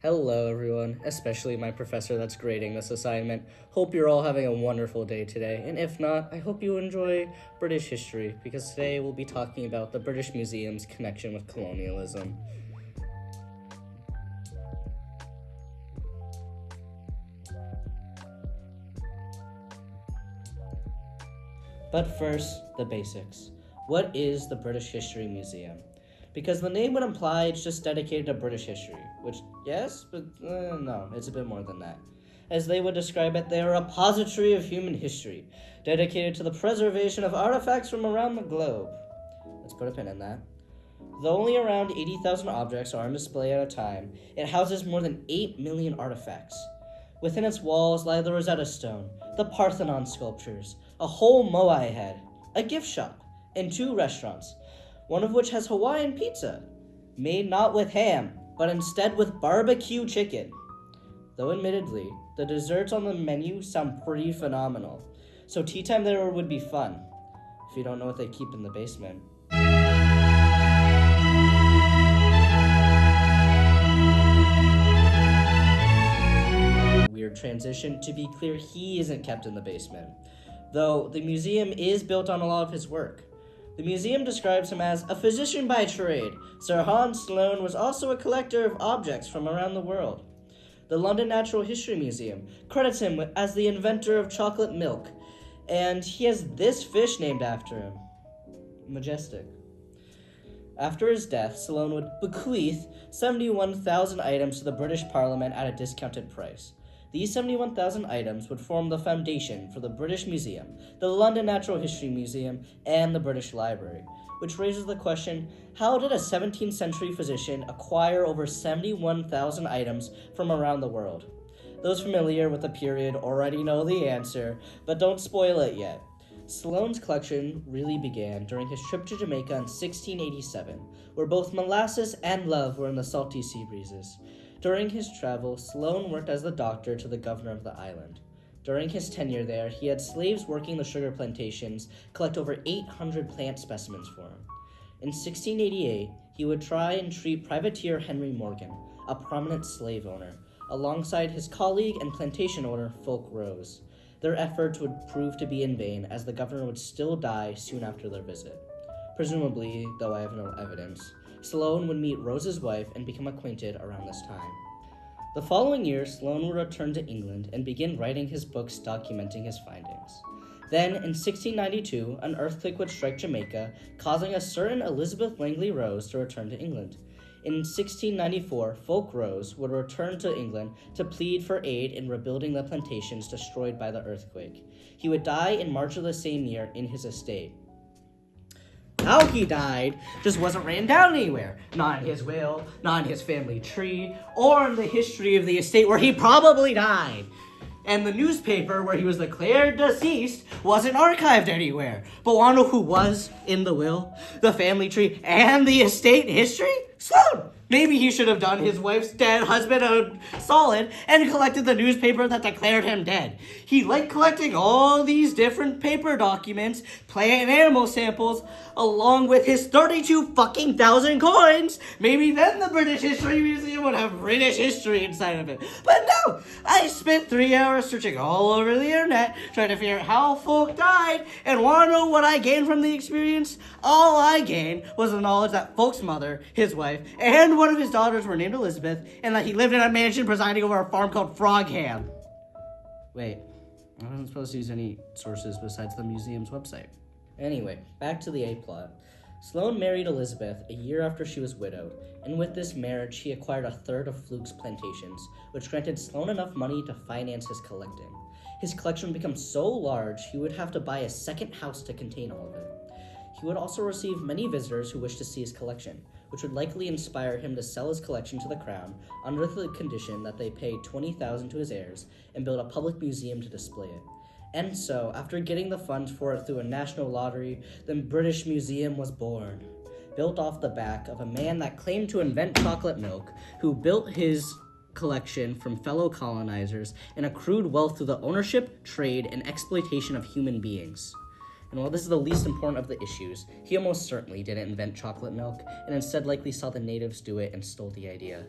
Hello everyone, especially my professor that's grading this assignment. Hope you're all having a wonderful day today, and if not, I hope you enjoy British history, because today we'll be talking about the British Museum's connection with colonialism. But first, the basics. What is the British History Museum? Because the name would imply it's just dedicated to British history, which, yes, but no, it's a bit more than that. As they would describe it, they are a repository of human history, dedicated to the preservation of artifacts from around the globe. Let's put a pin in that. Though only around 80,000 objects are on display at a time, it houses more than 8 million artifacts. Within its walls lie the Rosetta Stone, the Parthenon sculptures, a whole moai head, a gift shop, and 2 restaurants, one of which has Hawaiian pizza, made not with ham, but instead with barbecue chicken. Though admittedly, the desserts on the menu sound pretty phenomenal, so tea time there would be fun, if you don't know what they keep in the basement. Weird transition. To be clear, he isn't kept in the basement, though the museum is built on a lot of his work. The museum describes him as a physician by trade. Sir Hans Sloane was also a collector of objects from around the world. The London Natural History Museum credits him as the inventor of chocolate milk, and he has this fish named after him. Majestic. After his death, Sloane would bequeath 71,000 items to the British Parliament at a discounted price. These 71,000 items would form the foundation for the British Museum, the London Natural History Museum, and the British Library, which raises the question, how did a 17th century physician acquire over 71,000 items from around the world? Those familiar with the period already know the answer, but don't spoil it yet. Sloane's collection really began during his trip to Jamaica in 1687, where both molasses and love were in the salty sea breezes. During his travel, Sloane worked as the doctor to the governor of the island. During his tenure there, he had slaves working the sugar plantations collect over 800 plant specimens for him. In 1688, he would try and treat privateer Henry Morgan, a prominent slave owner, alongside his colleague and plantation owner Fulk Rose. Their efforts would prove to be in vain, as the governor would still die soon after their visit. Presumably, though I have no evidence, Sloane would meet Rose's wife and become acquainted around this time. The following year, Sloane would return to England and begin writing his books documenting his findings. Then, in 1692, an earthquake would strike Jamaica, causing a certain Elizabeth Langley Rose to return to England. In 1694, Fulk Rose would return to England to plead for aid in rebuilding the plantations destroyed by the earthquake. He would die in March of the same year in his estate. How he died just wasn't written down anywhere. Not in his will, not in his family tree, or in the history of the estate where he probably died. And the newspaper where he was declared deceased wasn't archived anywhere. But wanna know who was in the will, the family tree, and the estate history? Sloane! Maybe he should have done his wife's dead husband a solid and collected the newspaper that declared him dead. He liked collecting all these different paper documents, plant and animal samples, along with his 32,000 coins. Maybe then the British History Museum would have British history inside of it. But no! I spent 3 hours searching all over the internet, trying to figure out how Fulk died, and wanna know what I gained from the experience? All I gained was the knowledge that Fulk's mother, his wife, and one of his daughters were named Elizabeth, and that he lived in a mansion presiding over a farm called Frogham. Wait, I wasn't supposed to use any sources besides the museum's website. Anyway, back to the A-plot. Sloane married Elizabeth a year after she was widowed, and with this marriage, he acquired a third of Fluke's plantations, which granted Sloane enough money to finance his collecting. His collection would become so large, he would have to buy a second house to contain all of it. He would also receive many visitors who wished to see his collection, which would likely inspire him to sell his collection to the crown under the condition that they pay $20,000 to his heirs and build a public museum to display it. And so, after getting the funds for it through a national lottery, the British Museum was born, built off the back of a man that claimed to invent chocolate milk, who built his collection from fellow colonizers and accrued wealth through the ownership, trade, and exploitation of human beings. And while this is the least important of the issues, he almost certainly didn't invent chocolate milk, and instead likely saw the natives do it and stole the idea.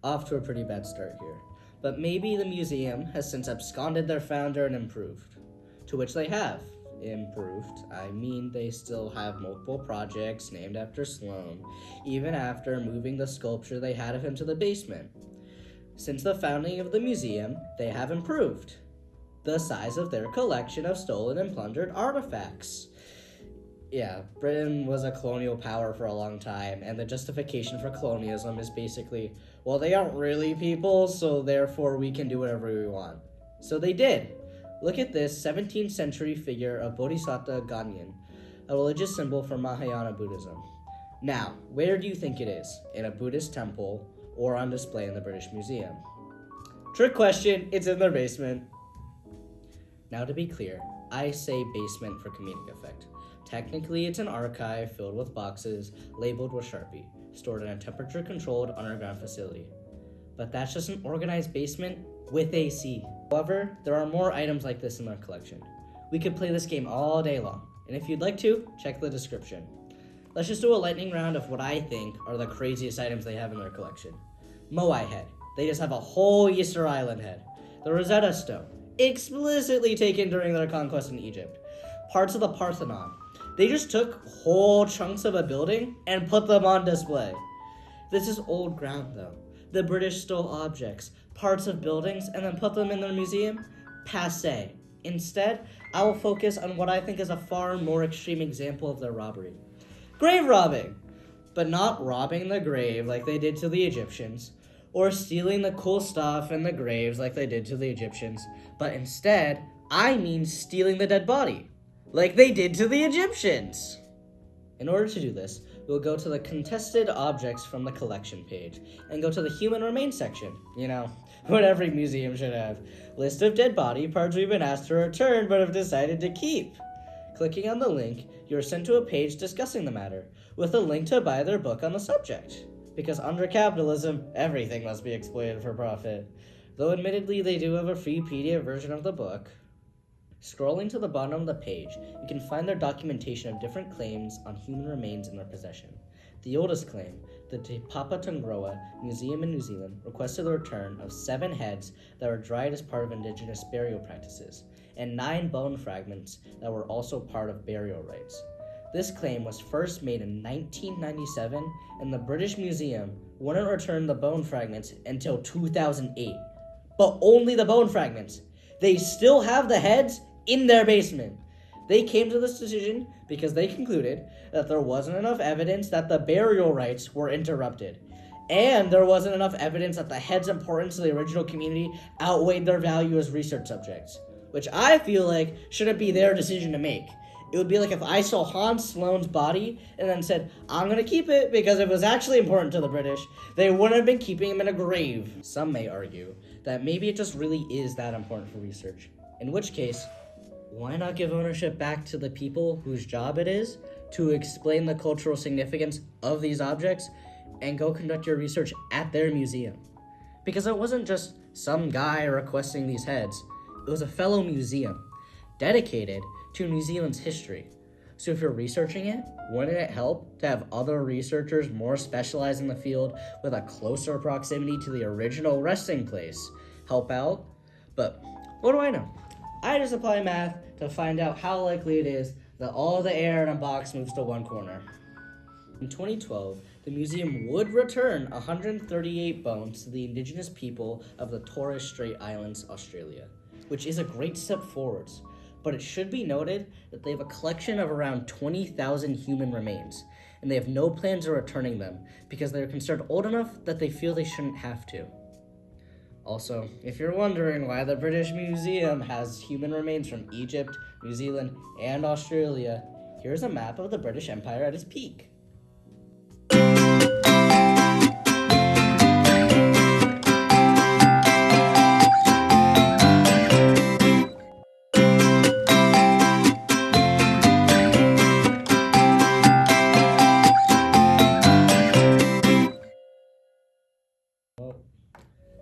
Off to a pretty bad start here. But maybe the museum has since absconded their founder and improved. To which they have improved. I mean, they still have multiple projects named after Sloan, even after moving the sculpture they had of him to the basement. Since the founding of the museum, they have improved the size of their collection of stolen and plundered artifacts. Yeah, Britain was a colonial power for a long time, and the justification for colonialism is basically, well, they aren't really people, so therefore we can do whatever we want. So they did. Look at this 17th century figure of Bodhisattva Ganyen, a religious symbol for Mahayana Buddhism. Now, where do you think it is? In a Buddhist temple or on display in the British Museum? Trick question, it's in their basement. Now to be clear, I say basement for comedic effect. Technically, it's an archive filled with boxes labeled with Sharpie, stored in a temperature-controlled underground facility. But that's just an organized basement with AC. However, there are more items like this in their collection. We could play this game all day long, and if you'd like to, check the description. Let's just do a lightning round of what I think are the craziest items they have in their collection. Moai head. They just have a whole Easter Island head. The Rosetta Stone, explicitly taken during their conquest in Egypt. Parts of the Parthenon. They just took whole chunks of a building and put them on display. This is old ground though. The British stole objects, parts of buildings, and then put them in their museum? Passé. Instead, I will focus on what I think is a far more extreme example of their robbery. Grave robbing! But not robbing the grave like they did to the Egyptians, or stealing the cool stuff in the graves like they did to the Egyptians, but instead, I mean stealing the dead body, like they did to the Egyptians. In order to do this, we'll go to the contested objects from the collection page and go to the human remains section. You know, what every museum should have. List of dead body parts we've been asked to return but have decided to keep. Clicking on the link, you're sent to a page discussing the matter, with a link to buy their book on the subject. Because under capitalism, everything must be exploited for profit. Though admittedly they do have a free PDF version of the book. Scrolling to the bottom of the page, you can find their documentation of different claims on human remains in their possession. The oldest claim, the Te Papa Tangroa Museum in New Zealand, requested the return of 7 heads that were dried as part of indigenous burial practices, and 9 bone fragments that were also part of burial rites. This claim was first made in 1997, and the British Museum wouldn't return the bone fragments until 2008. But only the bone fragments. They still have the heads in their basement. They came to this decision because they concluded that there wasn't enough evidence that the burial rites were interrupted, and there wasn't enough evidence that the heads' importance to the original community outweighed their value as research subjects, which I feel like shouldn't be their decision to make. It would be like if I saw Hans Sloane's body and then said, I'm going to keep it because it was actually important to the British. They wouldn't have been keeping him in a grave. Some may argue that maybe it just really is that important for research. In which case, why not give ownership back to the people whose job it is to explain the cultural significance of these objects and go conduct your research at their museum? Because it wasn't just some guy requesting these heads. It was a fellow museum dedicated to New Zealand's history. So if you're researching it, wouldn't it help to have other researchers more specialized in the field with a closer proximity to the original resting place help out? But what do I know? I just apply math to find out how likely it is that all the air in a box moves to one corner. In 2012, the museum would return 138 bones to the indigenous people of the Torres Strait Islands, Australia, which is a great step forwards. But it should be noted that they have a collection of around 20,000 human remains, and they have no plans of returning them because they are considered old enough that they feel they shouldn't have to. Also, if you're wondering why the British Museum has human remains from Egypt, New Zealand, and Australia, here's a map of the British Empire at its peak.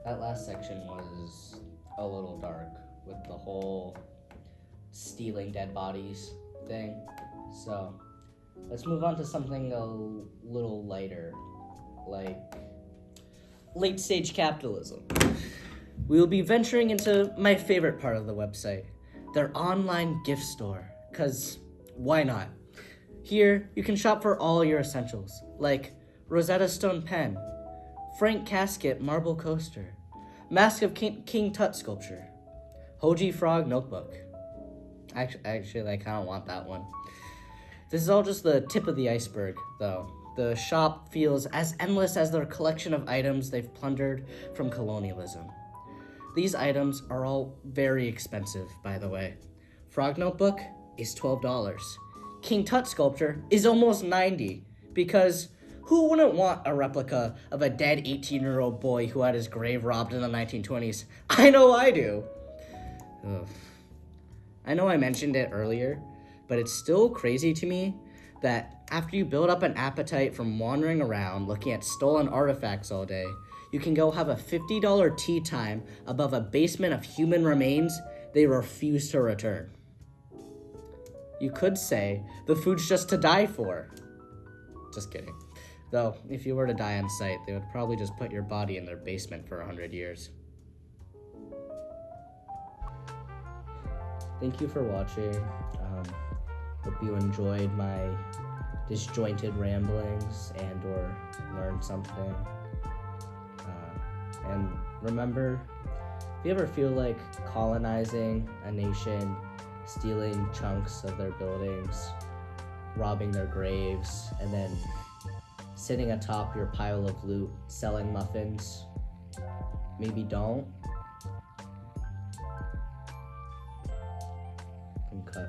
That last section was a little dark with the whole stealing dead bodies thing. So let's move on to something a little lighter, like late-stage capitalism. We will be venturing into my favorite part of the website, their online gift store, because why not? Here, you can shop for all your essentials, like Rosetta Stone pen, Frank Casket marble coaster, Mask of King Tut sculpture, Hoji Frog notebook. Actually, I kind of want that one. This is all just the tip of the iceberg, though. The shop feels as endless as their collection of items they've plundered from colonialism. These items are all very expensive, by the way. Frog notebook is $12. King Tut sculpture is almost $90, because who wouldn't want a replica of a dead 18-year-old boy who had his grave robbed in the 1920s? I know I do. Ugh. I know I mentioned it earlier, but it's still crazy to me that after you build up an appetite from wandering around looking at stolen artifacts all day, you can go have a $50 tea time above a basement of human remains they refuse to return. You could say the food's just to die for. Just kidding. Though, if you were to die on site, they would probably just put your body in their basement for 100 years. Thank you for watching. Hope you enjoyed my disjointed ramblings and or learned something. And remember, if you ever feel like colonizing a nation, stealing chunks of their buildings, robbing their graves, and then sitting atop your pile of loot, selling muffins, maybe don't. Cut.